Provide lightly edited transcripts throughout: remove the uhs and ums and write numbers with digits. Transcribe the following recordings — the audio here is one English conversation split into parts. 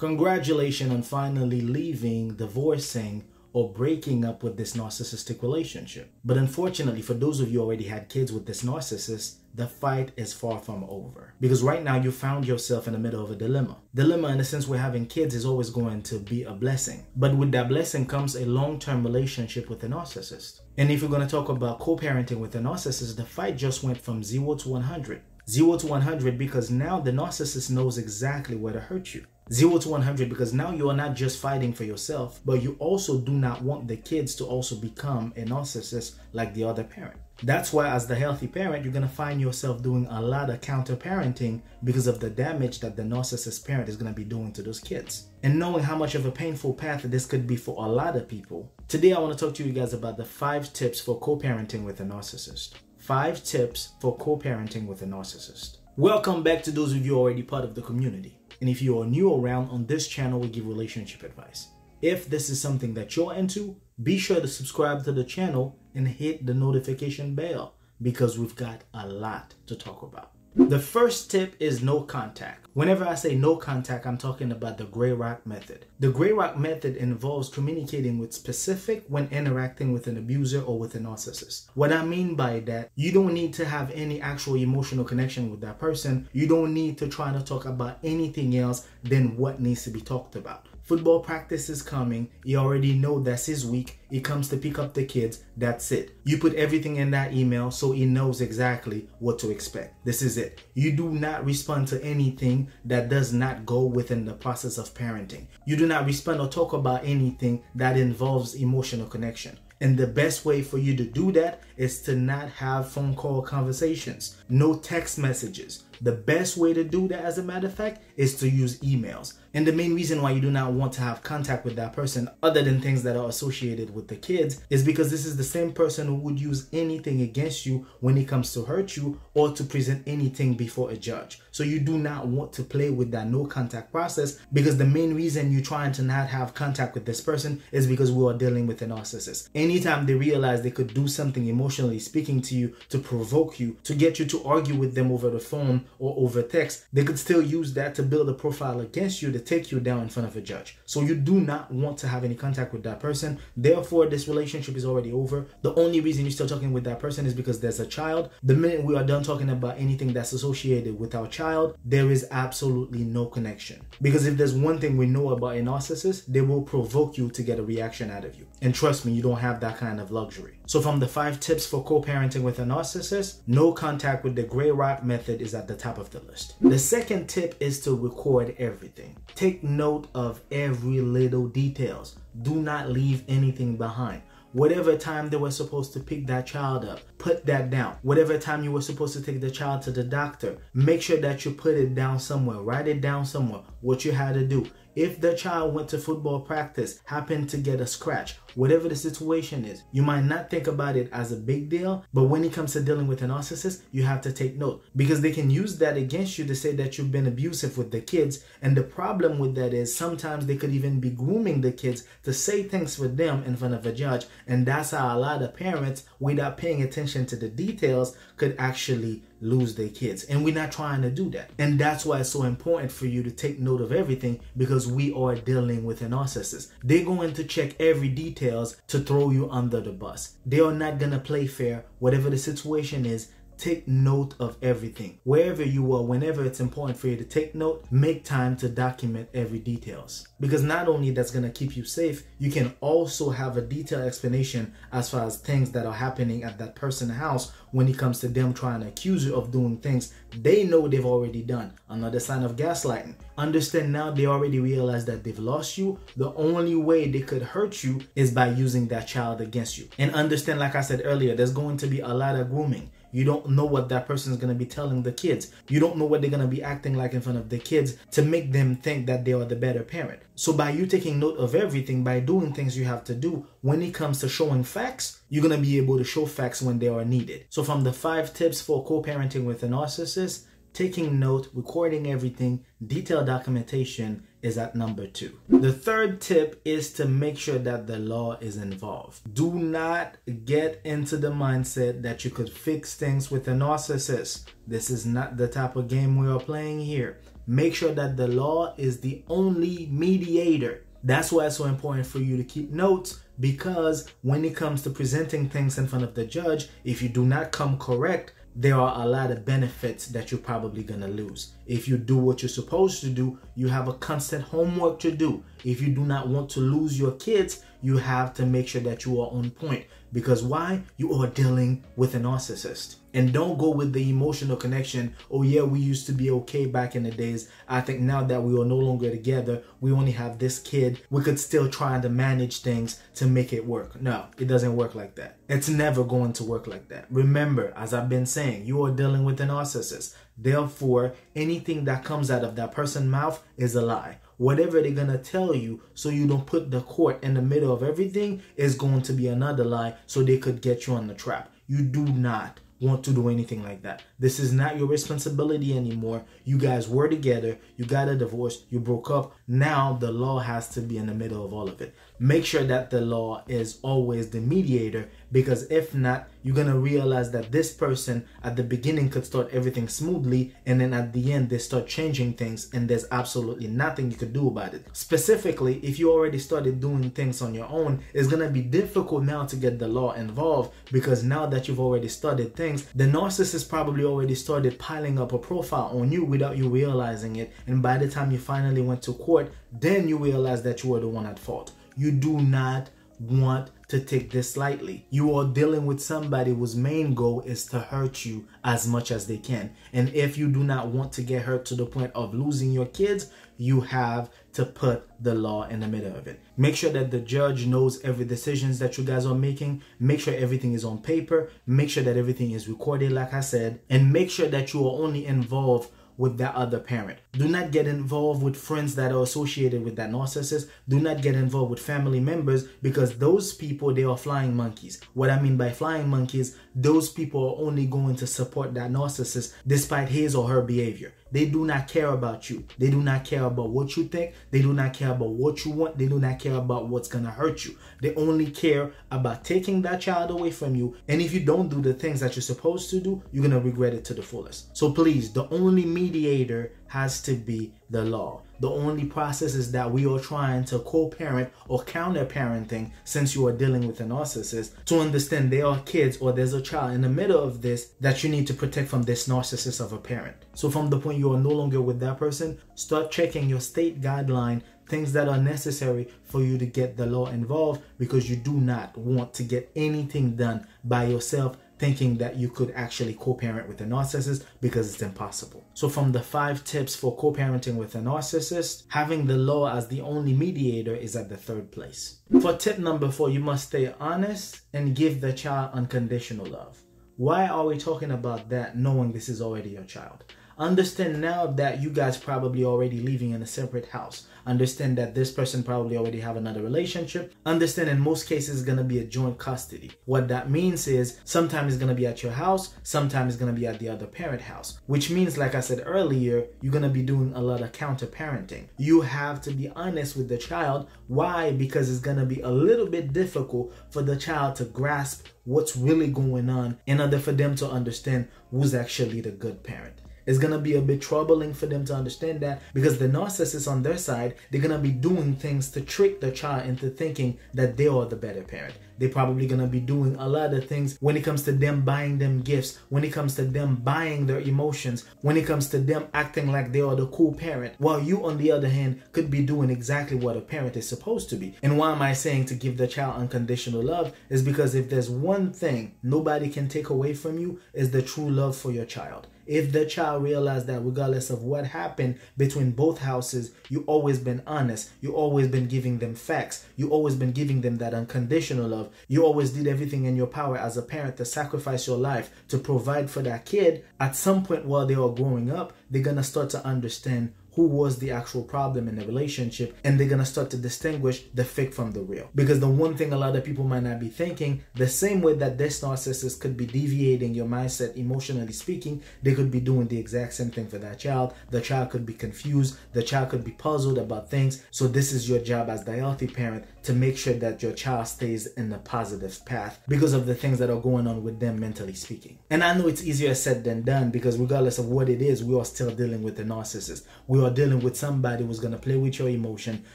Congratulations on finally leaving, divorcing, or breaking up with this narcissistic relationship. But unfortunately, for those of you who already had kids with this narcissist, the fight is far from over. Because right now you found yourself in the middle of a dilemma. Dilemma in the sense where having kids is always going to be a blessing. But with that blessing comes a long-term relationship with a narcissist. And if you're going to talk about co-parenting with a narcissist, the fight just went from 0 to 100. 0 to 100 because now the narcissist knows exactly where to hurt you. 0 to 100 because now you are not just fighting for yourself, but you also do not want the kids to also become a narcissist like the other parent. That's why as the healthy parent, you're going to find yourself doing a lot of counter-parenting because of the damage that the narcissist parent is going to be doing to those kids. And knowing how much of a painful path this could be for a lot of people, today I want to talk to you guys about the 5 tips for co-parenting with a narcissist. 5 tips for co-parenting with a narcissist. Welcome back to those of you already part of the community. And if you are new around, on this channel, we give relationship advice. If this is something that you're into, be sure to subscribe to the channel and hit the notification bell because we've got a lot to talk about. The first tip is no contact. Whenever I say no contact, I'm talking about the gray rock method. The gray rock method involves communicating with specific when interacting with an abuser or with a narcissist. What I mean by that, you don't need to have any actual emotional connection with that person. You don't need to try to talk about anything else than what needs to be talked about. Football practice is coming. You already know that's his week. He comes to pick up the kids. That's it. You put everything in that email so he knows exactly what to expect. This is it. You do not respond to anything that does not go within the process of parenting. You do not respond or talk about anything that involves emotional connection. And the best way for you to do that is to not have phone call conversations, no text messages. The best way to do that, as a matter of fact, is to use emails. And the main reason why you do not want to have contact with that person, other than things that are associated with the kids, is because this is the same person who would use anything against you when it comes to hurt you or to present anything before a judge. So you do not want to play with that no contact process, because the main reason you're trying to not have contact with this person is because we are dealing with a narcissist. Anytime they realize they could do something emotionally speaking to you to provoke you, to get you to argue with them over the phone or over text, they could still use that to build a profile against you to take you down in front of a judge. So you do not want to have any contact with that person. Therefore, this relationship is already over. The only reason you're still talking with that person is because there's a child. The minute we are done talking about anything that's associated with our child, there is absolutely no connection. Because if there's one thing we know about a narcissist, they will provoke you to get a reaction out of you. And trust me, you don't have that kind of luxury. So from the 5 tips for co-parenting with a narcissist, no contact with the gray rock method is at the top of the list. The second tip is to record everything. Take note of every little details. Do not leave anything behind. Whatever time they were supposed to pick that child up, put that down. Whatever time you were supposed to take the child to the doctor, make sure that you put it down somewhere. Write it down somewhere, what you had to do. If the child went to football practice, happened to get a scratch, whatever the situation is, you might not think about it as a big deal, but when it comes to dealing with a narcissist, you have to take note, because they can use that against you to say that you've been abusive with the kids. And the problem with that is sometimes they could even be grooming the kids to say things for them in front of a judge. And that's how a lot of parents, without paying attention to the details, could actually lose their kids. And we're not trying to do that. And that's why it's so important for you to take note of everything, because we are dealing with a narcissist. They're going to check every details to throw you under the bus. They are not going to play fair. Whatever the situation is, take note of everything. Wherever you are, whenever it's important for you to take note, make time to document every details. Because not only that's going to keep you safe, you can also have a detailed explanation as far as things that are happening at that person's house when it comes to them trying to accuse you of doing things they know they've already done. Another sign of gaslighting. Understand now they already realize that they've lost you. The only way they could hurt you is by using that child against you. And understand, like I said earlier, there's going to be a lot of grooming. You don't know what that person is going to be telling the kids. You don't know what they're going to be acting like in front of the kids to make them think that they are the better parent. So by you taking note of everything, by doing things you have to do, when it comes to showing facts, you're going to be able to show facts when they are needed. So from the 5 tips for co-parenting with a narcissist, taking note, recording everything, detailed documentation is at number 2. The third tip is to make sure that the law is involved. Do not get into the mindset that you could fix things with a narcissist. This is not the type of game we are playing here. Make sure that the law is the only mediator. That's why it's so important for you to keep notes, because when it comes to presenting things in front of the judge, if you do not come correct, there are a lot of benefits that you're probably going to lose. If you do what you're supposed to do, you have a constant homework to do. If you do not want to lose your kids, you have to make sure that you are on point. Because why? You are dealing with a narcissist. And don't go with the emotional connection. Oh yeah, we used to be okay back in the days. I think now that we are no longer together, we only have this kid, we could still try to manage things to make it work. No, it doesn't work like that. It's never going to work like that. Remember, as I've been saying, you are dealing with a narcissist. Therefore, anything that comes out of that person's mouth is a lie. Whatever they're going to tell you, so you don't put the court in the middle of everything, is going to be another lie, so they could get you on the trap. You do not want to do anything like that. This is not your responsibility anymore. You guys were together, you got a divorce, you broke up. Now the law has to be in the middle of all of it. Make sure that the law is always the mediator, because if not, you're going to realize that this person at the beginning could start everything smoothly, and then at the end they start changing things, and there's absolutely nothing you could do about it. Specifically, if you already started doing things on your own, it's going to be difficult now to get the law involved, because now that you've already started things, the narcissist probably already started piling up a profile on you without you realizing it, and by the time you finally went to court, then you realize that you were the one at fault. You do not want to take this lightly. You are dealing with somebody whose main goal is to hurt you as much as they can. And if you do not want to get hurt to the point of losing your kids, you have to put the law in the middle of it. Make sure that the judge knows every decisions that you guys are making. Make sure everything is on paper. Make sure that everything is recorded, like I said, and make sure that you are only involved with that other parent. Do not get involved with friends that are associated with that narcissist. Do not get involved with family members, because those people, they are flying monkeys. What I mean by flying monkeys, those people are only going to support that narcissist despite his or her behavior. They do not care about you. They do not care about what you think. They do not care about what you want. They do not care about what's going to hurt you. They only care about taking that child away from you. And if you don't do the things that you're supposed to do, you're going to regret it to the fullest. So please, the only mediator has to be the law. The only process is that we are trying to co-parent or counter-parenting, since you are dealing with a narcissist, to understand there are kids or there's a child in the middle of this that you need to protect from this narcissist of a parent. So from the point you are no longer with that person, start checking your state guideline, things that are necessary for you to get the law involved, because you do not want to get anything done by yourself thinking that you could actually co-parent with a narcissist, because it's impossible. So from the 5 tips for co-parenting with a narcissist, having the law as the only mediator is at the 3rd place. For tip number 4, you must stay honest and give the child unconditional love. Why are we talking about that, knowing this is already your child? Understand now that you guys probably already living in a separate house. Understand that this person probably already have another relationship. Understand in most cases it's going to be a joint custody. What that means is sometimes it's going to be at your house, sometimes it's going to be at the other parent house. Which means, like I said earlier, you're going to be doing a lot of counter-parenting. You have to be honest with the child. Why? Because it's going to be a little bit difficult for the child to grasp what's really going on in order for them to understand who's actually the good parent. It's going to be a bit troubling for them to understand that, because the narcissist on their side, they're going to be doing things to trick the child into thinking that they are the better parent. They're probably going to be doing a lot of things when it comes to them buying them gifts, when it comes to them buying their emotions, when it comes to them acting like they are the cool parent, while you, on the other hand, could be doing exactly what a parent is supposed to be. And why am I saying to give the child unconditional love? Is because if there's one thing nobody can take away from you, is the true love for your child. If the child realizes that regardless of what happened between both houses, you always been honest, you always been giving them facts, you always been giving them that unconditional love, you always did everything in your power as a parent to sacrifice your life to provide for that kid, at some point while they are growing up, they're going to start to understand who was the actual problem in the relationship, and they're gonna start to distinguish the fake from the real. Because the one thing a lot of people might not be thinking, the same way that this narcissist could be deviating your mindset emotionally speaking, they could be doing the exact same thing for that child. The child could be confused, the child could be puzzled about things. So this is your job as the healthy parent to make sure that your child stays in the positive path because of the things that are going on with them mentally speaking. And I know it's easier said than done, because regardless of what it is, we are still dealing with the narcissist. We are dealing with somebody who's going to play with your emotion,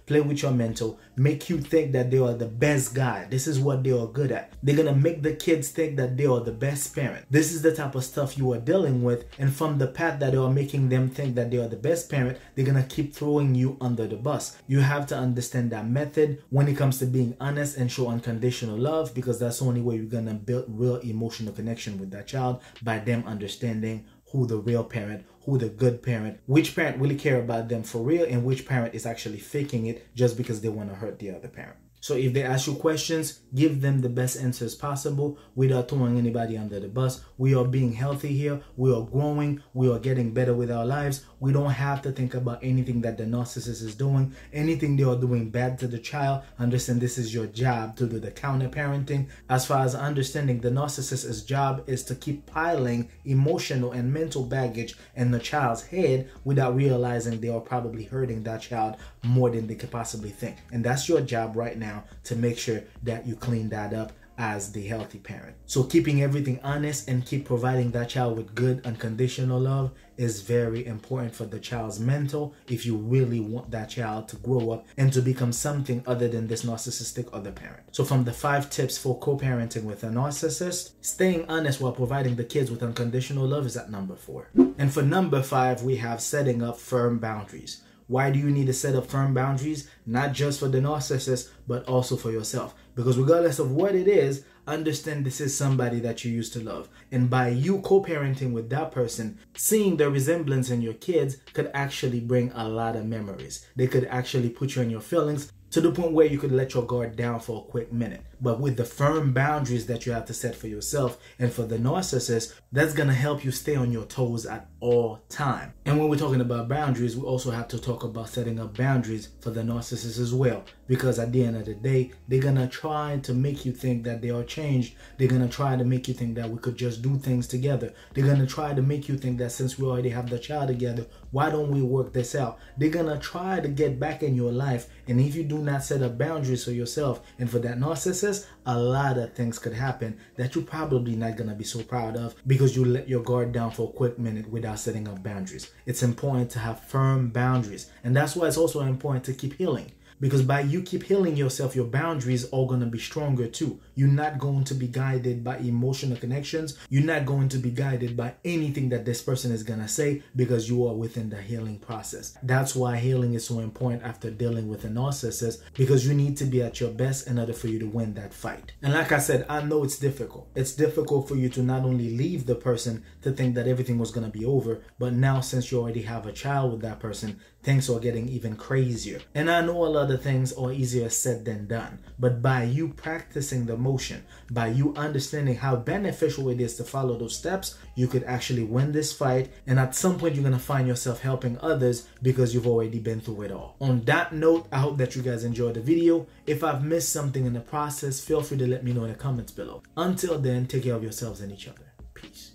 play with your mental, make you think that they are the best guy. This is what they are good at. They're going to make the kids think that they are the best parent. This is the type of stuff you are dealing with, and from the path that they are making them think that they are the best parent, they're going to keep throwing you under the bus. You have to understand that method when it comes to being honest and show unconditional love, because that's the only way you're going to build real emotional connection with that child, by them understanding who the real parent, who the good parent, which parent really care about them for real, and which parent is actually faking it just because they want to hurt the other parent. So if they ask you questions, give them the best answers possible without throwing anybody under the bus. We are being healthy here. We are growing. We are getting better with our lives. We don't have to think about anything that the narcissist is doing, anything they are doing bad to the child. Understand this is your job to do the counter parenting. As far as understanding, the narcissist's job is to keep piling emotional and mental baggage in the child's head without realizing they are probably hurting that child more than they could possibly think. And that's your job right now, to make sure that you clean that up as the healthy parent. So keeping everything honest and keep providing that child with good unconditional love is very important for the child's mental, if you really want that child to grow up and to become something other than this narcissistic other parent. So from the 5 tips for co-parenting with a narcissist, staying honest while providing the kids with unconditional love is at number 4. And for number 5, we have setting up firm boundaries. Why do you need to set up firm boundaries? Not just for the narcissist, but also for yourself. Because regardless of what it is, understand this is somebody that you used to love. And by you co-parenting with that person, seeing the resemblance in your kids could actually bring a lot of memories. They could actually put you in your feelings to the point where you could let your guard down for a quick minute. But with the firm boundaries that you have to set for yourself and for the narcissist, that's going to help you stay on your toes at all time. And when we're talking about boundaries, we also have to talk about setting up boundaries for the narcissist as well. Because at the end of the day, they're going to try to make you think that they are changed. They're going to try to make you think that we could just do things together. They're going to try to make you think that since we already have the child together, why don't we work this out? They're going to try to get back in your life. And if you do not set up boundaries for yourself and for that narcissist, a lot of things could happen that you're probably not going to be so proud of, because you let your guard down for a quick minute without setting up boundaries. It's important to have firm boundaries. And that's why it's also important to keep healing. Because by you keep healing yourself, your boundaries are going to be stronger too. You're not going to be guided by emotional connections. You're not going to be guided by anything that this person is going to say, because you are within the healing process. That's why healing is so important after dealing with a narcissist, because you need to be at your best in order for you to win that fight. And like I said, I know it's difficult. It's difficult for you to not only leave the person to think that everything was going to be over, but now since you already have a child with that person, things are getting even crazier. And I know a lot of things are easier said than done, but by you practicing the motion, by you understanding how beneficial it is to follow those steps, you could actually win this fight. And at some point, you're going to find yourself helping others because you've already been through it all. On that note, I hope that you guys enjoyed the video. If I've missed something in the process, feel free to let me know in the comments below. Until then, take care of yourselves and each other. Peace.